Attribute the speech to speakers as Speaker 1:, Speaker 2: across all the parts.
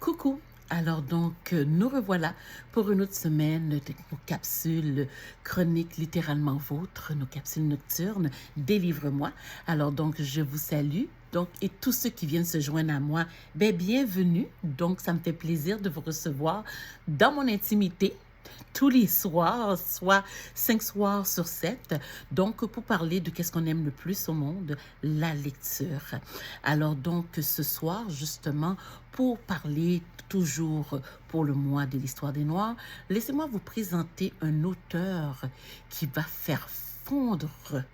Speaker 1: Coucou! Alors donc, nous revoilà pour une autre semaine de nos capsules chroniques littéralement vôtres, nos capsules nocturnes, Délivre-moi. Alors donc, je vous salue. Donc, et tous ceux qui viennent se joindre à moi, bienvenue. Donc, ça me fait plaisir de vous recevoir dans mon intimité tous les soirs, soit 5 soirs sur 7. Donc, pour parler de qu'est-ce qu'on aime le plus au monde, la lecture. Alors donc, ce soir, justement, pour parler toujours pour le mois de l'histoire des Noirs, laissez-moi vous présenter un auteur qui va faire fondre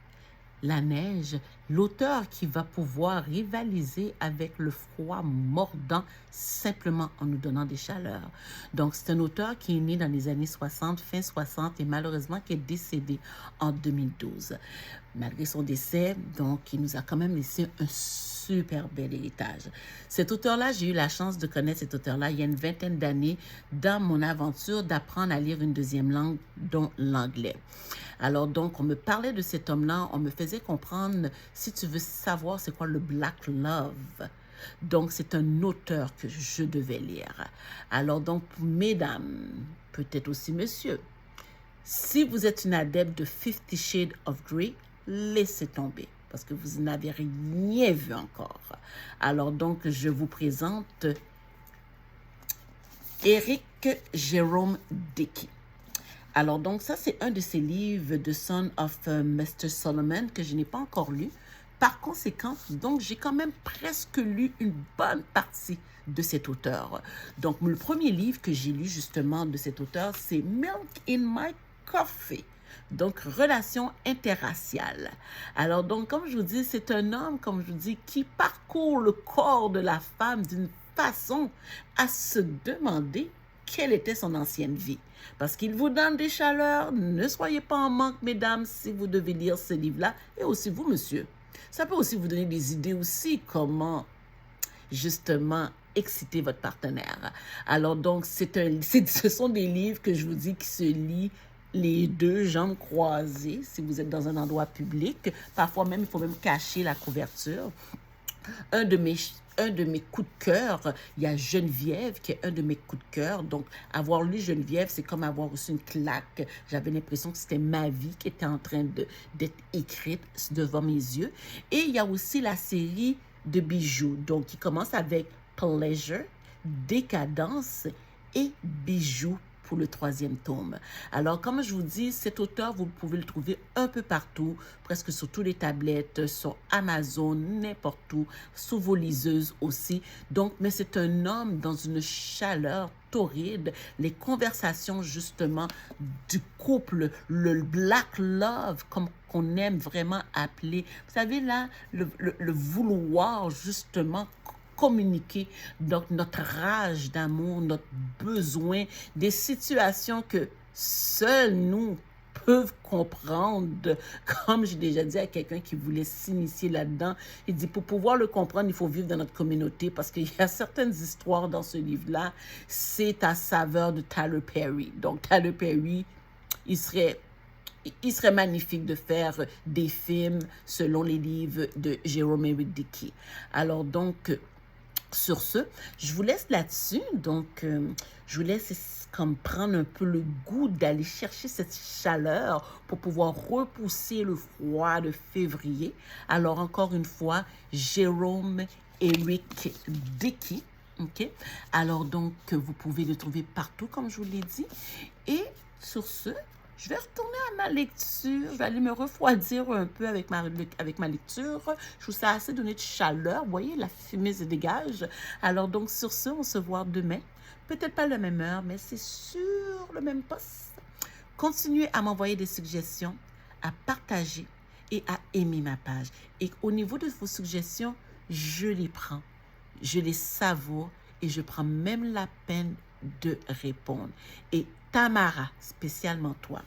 Speaker 1: la neige, l'auteur qui va pouvoir rivaliser avec le froid mordant simplement en nous donnant des chaleurs. Donc, c'est un auteur qui est né dans les années 60, fin 60, et malheureusement qui est décédé en 2012. Malgré son décès, donc, il nous a quand même laissé un super bel héritage. Cet auteur-là, j'ai eu la chance de connaître cet auteur-là il y a une vingtaine d'années dans mon aventure d'apprendre à lire une deuxième langue, dont l'anglais. Alors donc, on me parlait de cet homme-là, on me faisait comprendre, si tu veux savoir c'est quoi le Black Love. Donc, c'est un auteur que je devais lire. Alors donc, mesdames, peut-être aussi messieurs, si vous êtes une adepte de 50 Shades of Grey, laissez tomber parce que vous n'avez rien vu encore. Alors donc, je vous présente Eric Jerome Dickey. Alors donc, ça, c'est un de ses livres, The Son of Mr. Solomon, que je n'ai pas encore lu. Par conséquent, donc, j'ai quand même presque lu une bonne partie de cet auteur. Donc, le premier livre que j'ai lu, justement, de cet auteur, c'est Milk in My Coffee. Donc, relation interraciale. Alors, donc, comme je vous dis, c'est un homme, comme je vous dis, qui parcourt le corps de la femme d'une façon à se demander quelle était son ancienne vie. Parce qu'il vous donne des chaleurs. Ne soyez pas en manque, mesdames, si vous devez lire ce livre-là. Et aussi vous, monsieur. Ça peut aussi vous donner des idées aussi comment, justement, exciter votre partenaire. Alors donc, ce sont des livres que je vous dis qui se lisent les deux jambes croisées si vous êtes dans un endroit public. Parfois même, il faut même cacher la couverture. Un de mes coups de cœur, il y a Geneviève qui est un de mes coups de cœur. Donc, avoir lu Geneviève, c'est comme avoir reçu une claque. J'avais l'impression que c'était ma vie qui était en train d'être écrite devant mes yeux. Et il y a aussi la série de bijoux, donc qui commence avec Pleasure, Décadence et Bijoux pour le 3e tome. Alors, comme je vous dis, cet auteur, vous pouvez le trouver un peu partout, presque sur toutes les tablettes, sur Amazon, n'importe où, sous vos liseuses aussi. Donc, mais c'est un homme dans une chaleur torride. Les conversations, justement, du couple, le Black Love, comme qu'on aime vraiment appeler. Vous savez, là, le vouloir, justement, communiquer donc notre rage d'amour, notre besoin, des situations que seuls nous peuvent comprendre. Comme j'ai déjà dit à quelqu'un qui voulait s'initier là-dedans, il dit pour pouvoir le comprendre, il faut vivre dans notre communauté parce qu'il y a certaines histoires dans ce livre-là, c'est à saveur de Tyler Perry. Donc Tyler Perry, il serait magnifique de faire des films selon les livres de Jerome Eric Dickey. Alors donc, sur ce, je vous laisse là-dessus. Donc, je vous laisse comme prendre un peu le goût d'aller chercher cette chaleur pour pouvoir repousser le froid de février. Alors, encore une fois, Jerome Eric Dickey. OK? Alors, donc, vous pouvez le trouver partout, comme je vous l'ai dit. Et sur ce, je vais retourner à ma lecture. Je vais aller me refroidir un peu avec ma lecture. Je trouve ça assez donné de chaleur. Vous voyez, la fumée se dégage. Alors donc, sur ce, on se voit demain. Peut-être pas à la même heure, mais c'est sur le même poste. Continuez à m'envoyer des suggestions, à partager et à aimer ma page. Et au niveau de vos suggestions, je les prends. Je les savoure et je prends même la peine de répondre. Et Tamara, spécialement toi,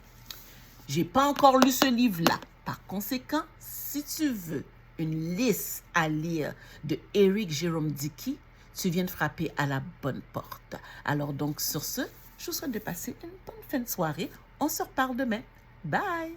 Speaker 1: j'ai pas encore lu ce livre-là. Par conséquent, si tu veux une liste à lire de Eric Jerome Dickey, tu viens de frapper à la bonne porte. Alors donc, sur ce, je vous souhaite de passer une bonne fin de soirée. On se reparle demain. Bye!